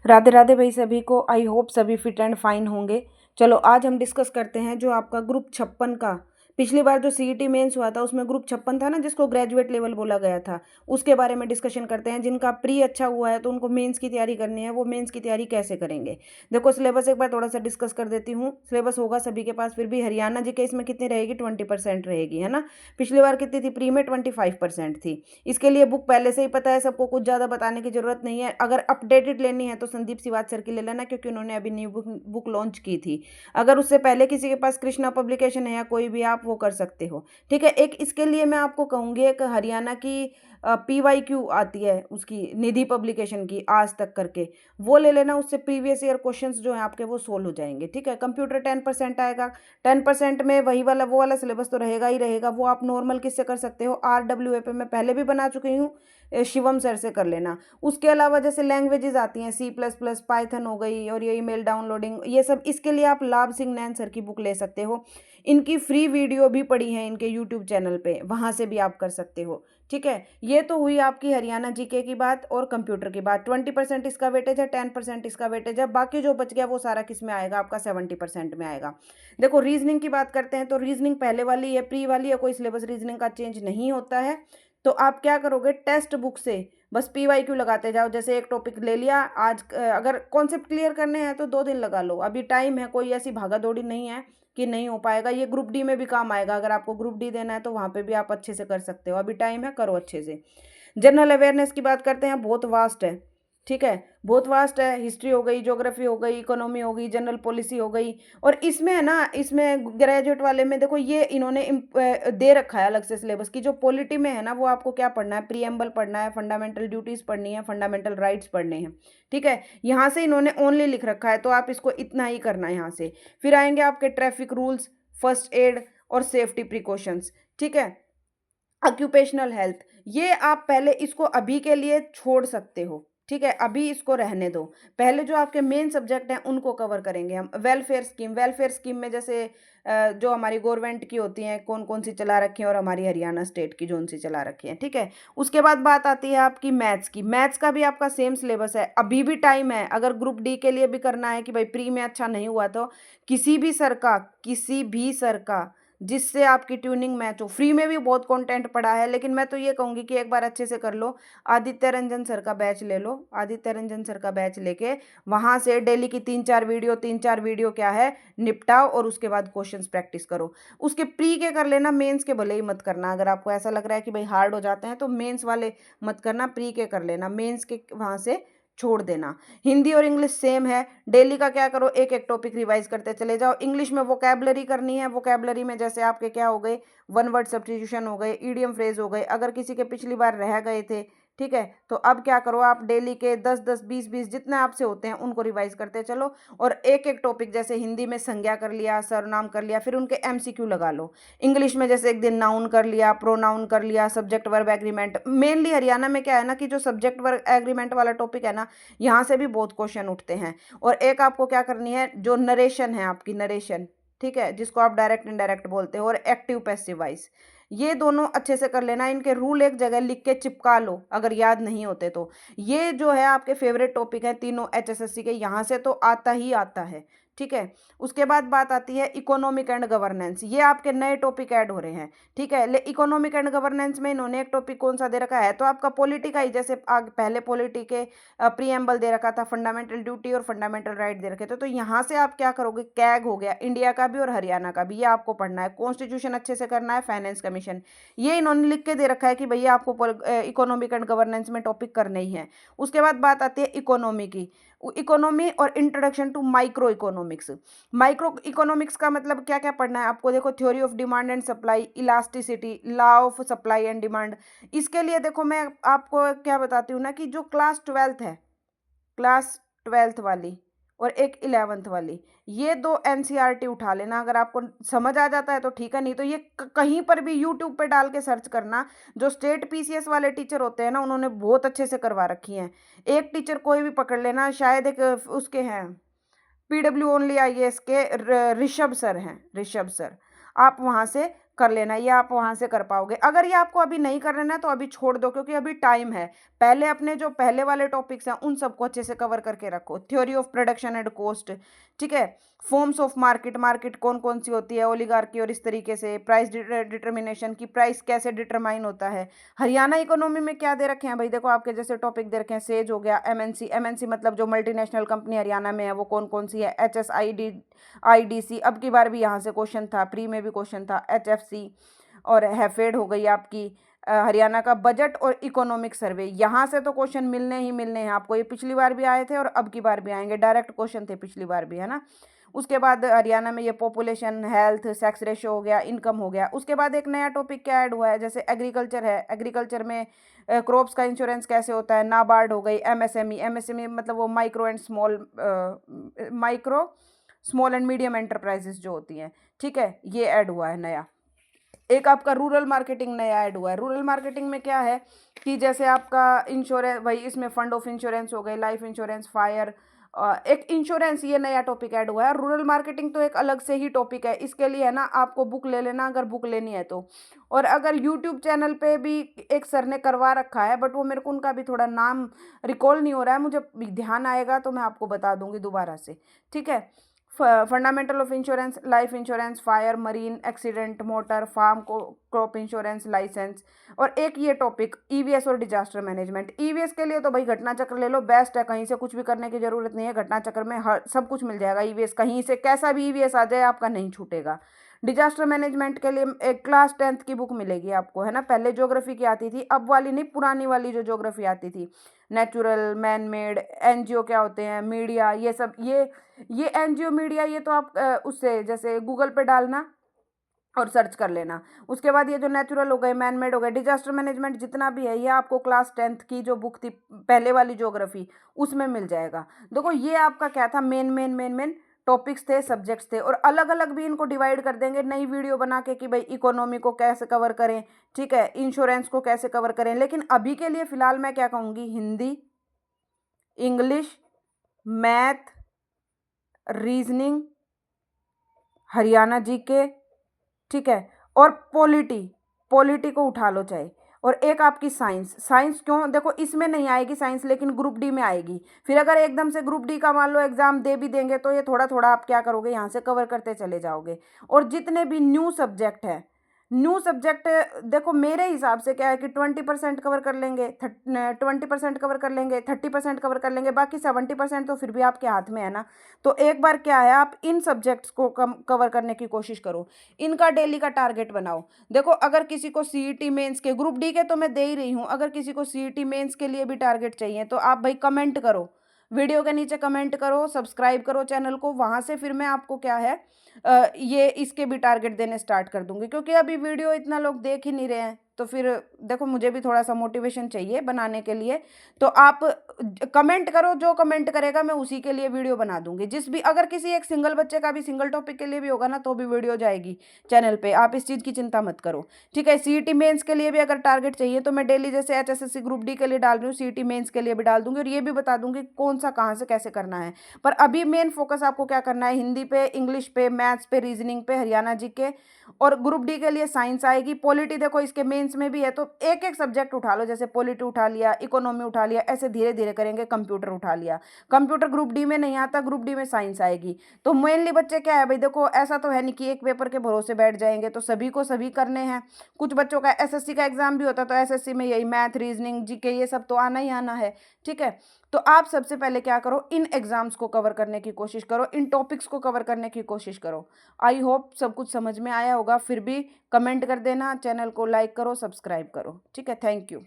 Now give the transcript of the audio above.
राधे राधे भाई सभी को। आई होप सभी फिट एंड फाइन होंगे। चलो आज हम डिस्कस करते हैं जो आपका ग्रुप 56 का पिछली बार जो सीईटी मेंस हुआ था उसमें ग्रुप 56 था ना, जिसको ग्रेजुएट लेवल बोला गया था, उसके बारे में डिस्कशन करते हैं। जिनका प्री अच्छा हुआ है तो उनको मेंस की तैयारी करनी है, वो मेंस की तैयारी कैसे करेंगे। देखो सिलेबस एक बार थोड़ा सा डिस्कस कर देती हूँ। सिलेबस होगा सभी के पास, फिर भी हरियाणा जी के इसमें कितनी रहेगी, 20% रहेगी, है ना। पिछली बार कितनी थी, प्री में 25% थी। इसके लिए बुक पहले से ही पता है सबको, कुछ ज़्यादा बताने की जरूरत नहीं है। अगर अपडेटेड लेनी है तो संदीप सिवाच सर की ले लेना, क्योंकि उन्होंने अभी न्यू बुक लॉन्च की थी। अगर उससे पहले किसी के पास कृष्णा पब्लिकेशन है या कोई भी, आप वो कर सकते हो। ठीक है। एक इसके लिए मैं आपको कहूँगी, एक हरियाणा की PYQ आती है उसकी, निधि पब्लिकेशन की, आज तक करके, वो ले लेना। उससे प्रीवियस ईयर क्वेश्चंस जो हैं आपके वो सोल्व हो जाएंगे। ठीक है। कंप्यूटर 10% आएगा, 10% में वही वाला वो वाला सिलेबस तो रहेगा ही रहेगा। वो आप नॉर्मल किससे कर सकते हो, RWA पे मैं पहले भी बना चुकी हूँ, शिवम सर से कर लेना। उसके अलावा जैसे लैंग्वेजेस आती हैं, C++, पाइथन हो गई, और ये ईमेल डाउनलोडिंग, ये सब, इसके लिए आप लाभ सिंह नैन सर की बुक ले सकते हो। इनकी फ्री वीडियो भी पड़ी है इनके यूट्यूब चैनल पे, वहाँ से भी आप कर सकते हो। ठीक है। ये तो हुई आपकी हरियाणा जीके की बात और कंप्यूटर की बात। 20% इसका वेटेज है, 10% इसका वेटेज है, बाकी जो बच गया वो सारा किस में आएगा, आपका 70% में आएगा। देखो रीजनिंग की बात करते हैं तो रीजनिंग पहले वाली है, प्री वाली है, कोई सिलेबस रीजनिंग का चेंज नहीं होता है। तो आप क्या करोगे, टेक्स्ट बुक से बस PYQ लगाते जाओ। जैसे एक टॉपिक ले लिया आज, अगर कॉन्सेप्ट क्लियर करने हैं तो 2 दिन लगा लो, अभी टाइम है, कोई ऐसी भागा दौड़ी नहीं है कि नहीं हो पाएगा। ये ग्रुप डी में भी काम आएगा, अगर आपको ग्रुप डी देना है तो वहाँ पे भी आप अच्छे से कर सकते हो, अभी टाइम है, करो अच्छे से। जनरल अवेयरनेस की बात करते हैं, बहुत वास्ट है। ठीक है, बहुत वास्ट है। हिस्ट्री हो गई, ज्योग्राफी हो गई, इकोनॉमी हो गई, जनरल पॉलिसी हो गई। और इसमें है ना, इसमें ग्रेजुएट वाले में देखो, ये इन्होंने दे रखा है अलग से सिलेबस की। जो पॉलिटी में है ना, वो आपको क्या पढ़ना है, प्रीएम्बल पढ़ना है, फंडामेंटल ड्यूटीज पढ़नी है, फंडामेंटल राइट्स पढ़ने हैं। ठीक है। यहाँ से इन्होंने ओनली लिख रखा है, तो आप इसको इतना ही करना है यहाँ से। फिर आएंगे आपके ट्रैफिक रूल्स, फर्स्ट एड और सेफ्टी प्रिकॉशंस। ठीक है। ऑक्यूपेशनल हेल्थ, ये आप पहले इसको अभी के लिए छोड़ सकते हो। ठीक है, अभी इसको रहने दो। पहले जो आपके मेन सब्जेक्ट हैं उनको कवर करेंगे हम। वेलफेयर स्कीम, वेलफेयर स्कीम में जैसे जो हमारी गवर्नमेंट की होती हैं, कौन कौन सी चला रखी हैं, और हमारी हरियाणा स्टेट की जोन सी चला रखी हैं। ठीक है। उसके बाद बात आती है आपकी मैथ्स की। मैथ्स का भी आपका सेम सिलेबस है, अभी भी टाइम है। अगर ग्रुप डी के लिए भी करना है कि भाई प्री में अच्छा नहीं हुआ, तो किसी भी सर का जिससे आपकी ट्यूनिंग मैच हो, फ्री में भी बहुत कंटेंट पड़ा है। लेकिन मैं तो ये कहूँगी कि एक बार अच्छे से कर लो, आदित्य रंजन सर का बैच ले लो। आदित्य रंजन सर का बैच लेके वहाँ से डेली की 3-4 वीडियो क्या है निपटाओ, और उसके बाद क्वेश्चंस प्रैक्टिस करो। उसके प्री के कर लेना, मेंस के भले ही मत करना। अगर आपको ऐसा लग रहा है कि भाई हार्ड हो जाते हैं तो मेंस वाले मत करना, प्री के कर लेना, मेंस के वहाँ से छोड़ देना। हिंदी और इंग्लिश सेम है, डेली का क्या करो, एक एक टॉपिक रिवाइज करते चले जाओ। इंग्लिश में वोकैबलरी करनी है, वोकैबलरी में जैसे आपके क्या हो गए, वन वर्ड सब्स्टिट्यूशन हो गए, ईडियम फ्रेज हो गए, अगर किसी के पिछली बार रह गए थे। ठीक है, तो अब क्या करो, आप डेली के 10-10, 20-20 जितने आपसे होते हैं उनको रिवाइज करते चलो। और एक एक टॉपिक, जैसे हिंदी में संज्ञा कर लिया, सर्वनाम कर लिया, फिर उनके MCQ लगा लो। इंग्लिश में जैसे एक दिन नाउन कर लिया, प्रोनाउन कर लिया, subject verb agreement. Mainly Haryana में क्या है ना, कि जो सब्जेक्ट वर्ब एग्रीमेंट वाला टॉपिक है ना, यहाँ से भी बहुत क्वेश्चन उठते हैं। और एक आपको क्या करनी है, जो नरेशन है आपकी, नरेशन, ठीक है, जिसको आप डायरेक्ट इनडायरेक्ट बोलते हो, और एक्टिव पैसिव वॉइस, ये दोनों अच्छे से कर लेना। इनके रूल एक जगह लिख के चिपका लो अगर याद नहीं होते तो। ये जो है आपके फेवरेट टॉपिक है तीनों HSSC के, यहाँ से तो आता ही आता है। ठीक है। उसके बाद बात आती है इकोनॉमिक एंड गवर्नेंस, ये आपके नए टॉपिक ऐड हो रहे हैं। ठीक है। ले इकोनॉमिक एंड गवर्नेंस में इन्होंने एक टॉपिक कौन सा दे रखा है, तो आपका पॉलिटी का ही, जैसे पहले पॉलिटी के प्रीएम्बल दे रखा था, फंडामेंटल ड्यूटी और फंडामेंटल राइट दे रखे थे। तो यहाँ से आप क्या करोगे, कैग हो गया, इंडिया का भी और हरियाणा का भी, ये आपको पढ़ना है। कॉन्स्टिट्यूशन अच्छे से करना है, फाइनेंस कमीशन, ये इन्होंने लिख के दे रखा है कि भैया आपको इकोनॉमिक एंड गवर्नेंस में टॉपिक करने ही है। उसके बाद बात आती है इकोनॉमी की, इकोनॉमी और introduction to micro economics. Micro economics का मतलब क्या क्या पढ़ना है आपको, देखो theory of demand and supply, elasticity, law of supply and demand. इसके लिए देखो मैं आपको क्या बताती हूँ ना, कि जो क्लास 12th है, क्लास 12th वाली और एक 11th वाली, ये दो NCERT उठा लेना। अगर आपको समझ आ जाता है तो ठीक है, नहीं तो ये कहीं पर भी यूट्यूब पे डाल के सर्च करना। जो स्टेट PCS वाले टीचर होते हैं ना, उन्होंने बहुत अच्छे से करवा रखी हैं। एक टीचर कोई भी पकड़ लेना, शायद एक उसके हैं PW ओनली IAS के ऋषभ सर हैं, ऋषभ सर, आप वहाँ से कर लेना, ये आप वहाँ से कर पाओगे। अगर ये आपको अभी नहीं कर लेना है तो अभी छोड़ दो, क्योंकि अभी टाइम है। पहले अपने जो पहले वाले टॉपिक्स हैं उन सबको अच्छे से कवर करके रखो। Theory of production and cost, ठीक है, फॉर्म्स ऑफ मार्केट, मार्केट कौन कौन सी होती है, ओलिगार्की, और इस तरीके से प्राइस डिटर्मिनेशन की, प्राइस कैसे डिटरमाइन होता है। हरियाणा इकोनॉमी में क्या दे रखे हैं भाई, देखो आपके जैसे टॉपिक दे रखे हैं, सेज हो गया, एमएनसी, एमएनसी मतलब जो मल्टीनेशनल कंपनी हरियाणा में है वो कौन कौन सी है, एचएसआईडी, आईडीसी, अब की बार भी यहाँ से क्वेश्चन था, प्री में भी क्वेश्चन था, एचएफसी, और हैफेड हो गई आपकी। हरियाणा का बजट और इकोनॉमिक सर्वे, यहाँ से तो क्वेश्चन मिलने ही मिलने हैं आपको, ये पिछली बार भी आए थे और अब की बार भी आएंगे, डायरेक्ट क्वेश्चन थे पिछली बार भी, है ना। उसके बाद हरियाणा में ये पॉपुलेशन, हेल्थ, सेक्स रेशियो हो गया, इनकम हो गया। उसके बाद एक नया टॉपिक क्या ऐड हुआ है, जैसे एग्रीकल्चर है, एग्रीकल्चर में क्रॉप्स का इंश्योरेंस कैसे होता है, नाबार्ड हो गई, एमएसएमई, एमएसएमई मतलब वो micro and small, micro small and medium enterprises जो होती हैं, ठीक है, ये ऐड हुआ है नया। एक आपका रूरल मार्केटिंग नया ऐड हुआ है। रूरल मार्केटिंग में क्या है कि जैसे आपका इंश्योरेंस, भाई इसमें फंड ऑफ इंश्योरेंस हो गए, लाइफ इंश्योरेंस, फायर, एक इंश्योरेंस, ये नया टॉपिक ऐड हुआ है। रूरल मार्केटिंग तो एक अलग से ही टॉपिक है, इसके लिए है ना आपको बुक ले लेना अगर बुक लेनी है तो। और अगर यूट्यूब चैनल पे भी एक सर ने करवा रखा है, बट वो मेरे को उनका भी थोड़ा नाम रिकॉल नहीं हो रहा है, मुझे ध्यान आएगा तो मैं आपको बता दूंगी दोबारा से, ठीक है। Fundamental of insurance, life insurance, fire, marine accident, motor, farm को क्रॉप इंश्योरेंस, लाइसेंस। और एक ये टॉपिक ईवीएस और डिजास्टर मैनेजमेंट। ईवीएस के लिए तो भाई घटना चक्र ले लो, बेस्ट है, कहीं से कुछ भी करने की जरूरत नहीं है, घटना चक्र में हर सब कुछ मिल जाएगा। ईवीएस कहीं से कैसा भी ईवीएस आ जाए आपका नहीं छूटेगा। डिजास्टर मैनेजमेंट के लिए एक क्लास 10th की बुक मिलेगी आपको, है ना। पहले ज्योग्राफी की आती थी, अब वाली नहीं, पुरानी वाली जो ज्योग्राफी आती थी, नेचुरल, मैन मेड, एनजीओ क्या होते हैं, मीडिया, ये सब, ये एनजीओ, मीडिया, ये तो आप उससे जैसे गूगल पे डालना और सर्च कर लेना। उसके बाद ये जो नेचुरल हो गए, मैन मेड हो गए, डिजास्टर मैनेजमेंट जितना भी है ये आपको क्लास 10th की जो बुक थी पहले वाली ज्योग्राफी, उसमें मिल जाएगा। देखो ये आपका क्या था, main main main main topics थे, सब्जेक्ट्स थे, और अलग अलग भी इनको डिवाइड कर देंगे नई वीडियो बना के कि भाई इकोनॉमी को कैसे कवर करें, ठीक है, इंश्योरेंस को कैसे कवर करें। लेकिन अभी के लिए फिलहाल मैं क्या कहूँगी, Hindi, English, math, reasoning, Haryana GK, ठीक है, और पॉलिटी, पॉलिटी को उठा लो चाहे, और एक आपकी साइंस। साइंस क्यों, देखो इसमें नहीं आएगी साइंस, लेकिन ग्रुप डी में आएगी। फिर अगर एकदम से ग्रुप डी का मान लो एग्जाम दे भी देंगे तो ये थोड़ा थोड़ा आप क्या करोगे, यहाँ से कवर करते चले जाओगे। और जितने भी न्यू सब्जेक्ट है, न्यू सब्जेक्ट, देखो मेरे हिसाब से क्या है कि 20% कवर कर लेंगे, 20% कवर कर लेंगे, 30% कवर कर लेंगे, बाकी 70% तो फिर भी आपके हाथ में है ना। तो एक बार क्या है, आप इन सब्जेक्ट्स को कवर करने की कोशिश करो, इनका डेली का टारगेट बनाओ। देखो अगर किसी को सीईटी मेंस के, ग्रुप डी के तो मैं दे ही रही हूँ, अगर किसी को सीईटी मेंस के लिए भी टारगेट चाहिए तो आप भाई कमेंट करो, वीडियो के नीचे कमेंट करो, सब्सक्राइब करो चैनल को, वहाँ से फिर मैं आपको क्या है ये इसके भी टारगेट देने स्टार्ट कर दूंगी, क्योंकि अभी वीडियो इतना लोग देख ही नहीं रहे हैं। तो फिर देखो मुझे भी थोड़ा सा मोटिवेशन चाहिए बनाने के लिए। तो आप कमेंट करो, जो कमेंट करेगा मैं उसी के लिए वीडियो बना दूंगी। जिस भी, अगर किसी एक सिंगल बच्चे का भी सिंगल टॉपिक के लिए भी होगा ना तो भी वीडियो जाएगी चैनल पे, आप इस चीज़ की चिंता मत करो, ठीक है। सीईटी मेंस के लिए भी अगर टारगेट चाहिए तो मैं डेली जैसे एचएसएससी ग्रुप डी के लिए डाल रही हूँ, सीईटी मेंस के लिए भी डाल दूंगी, और ये भी बता दूंगी कौन सा कहाँ से कैसे करना है। पर अभी मेन फोकस आपको क्या करना है, हिंदी पे, इंग्लिश पे, मैथ्स पे, रीजनिंग पे, हरियाणा जी के, और ग्रुप डी के लिए साइंस आएगी। पॉलिटी देखो इसके मेंस में भी है, तो एक एक सब्जेक्ट उठा लो, जैसे पॉलिटी उठा लिया, इकोनॉमी उठा लिया, ऐसे धीरे धीरे करेंगे। कंप्यूटर उठा लिया, कंप्यूटर ग्रुप डी में नहीं आता, ग्रुप डी में साइंस आएगी। तो मेनली बच्चे क्या है भाई, देखो ऐसा तो है नहीं कि एक पेपर के भरोसे बैठ जाएंगे, तो सभी को सभी करने हैं। कुछ बच्चों का एसएससी का एग्जाम भी होता है, तो एसएससी में यही मैथ, रीजनिंग, जीके, ये सब तो आना ही आना है, ठीक है। तो आप सबसे पहले क्या करो, इन एग्जाम्स को कवर करने की कोशिश करो, इन टॉपिक्स को कवर करने की कोशिश करो। आई होप सब कुछ समझ में आया होगा। फिर भी कमेंट कर देना, चैनल को लाइक करो, सब्सक्राइब करो, ठीक है। Thank you.